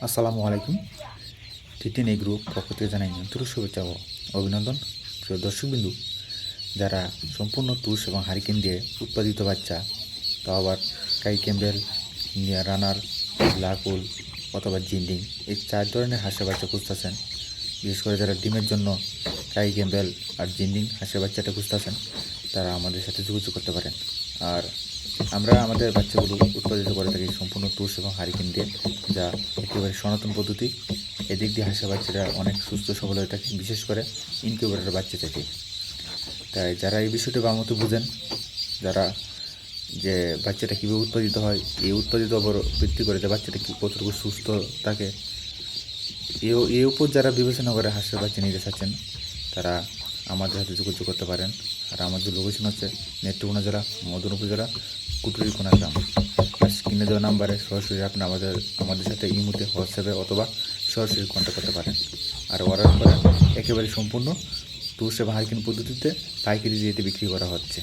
আসসালামু আলাইকুম। T10 agro পক্ষ থেকে জানাই আন্তরিক শুভেচ্ছা ও অভিনন্দন। প্রিয় দর্শকবিন্দু, যারা সম্পূর্ণ তুষ এবং হারিকেন দিয়ে উৎপাদিত বাচ্চা, তাও আবার কাই ক্যাম্বেল, রানার, ব্ল্যাকউল অথবা জিন্ডিং, এই 4 ধরনের হাঁসের বাচ্চা খুঁজতেছেন, বিশেষ করে যারা ডিমের জন্য কাই ক্যাম্বেল আর জিন্ডিং হাঁসের বাচ্চাটা খুঁজতেছেন, তারা আমাদের সাথে যোগাযোগ করতে পারেন। আর আমরা আমাদের বাচ্চাগুলো উৎপাদিত করে থাকি সম্পূর্ণ তুষ এবং হারিকেন দিয়ে, যা একেবারে সনাতন পদ্ধতি। এদিক দিয়ে হাঁসের বাচ্চারা অনেক সুস্থ সবল হয়ে থাকে, বিশেষ করে ইনকিউবেটরের বাচ্চা থেকে। তাই যারা এই বিষয়টা বামতো বুঝেন, যারা যে বাচ্চাটা কীভাবে উৎপাদিত হয়, এই উৎপাদিত ওপর ভিত্তি করে যে বাচ্চাটা কতটুকু সুস্থ থাকে, এর উপর যারা বিবেচনা করে হাঁসের বাচ্চা নিতে চাচ্ছেন, তারা আমাদের সাথে যোগাযোগ করতে পারেন। আর আমাদের লোকেশন হচ্ছে নেত্রকোনা জেলা, মদন উপজেলা, কুটুরিকোনা গ্রাম। আর স্ক্রিনে দেওয়া নাম্বারে সরাসরি আপনি আমাদের সাথে ইমোতে, হোয়াটসঅ্যাপে অথবা সরাসরি কন্ট্যাক্ট করতে পারেন। আর অর্ডার করা একেবারে সম্পূর্ণ তুষ এবং হারিকেন পদ্ধতিতে পাইকারি রেটে বিক্রি করা হচ্ছে।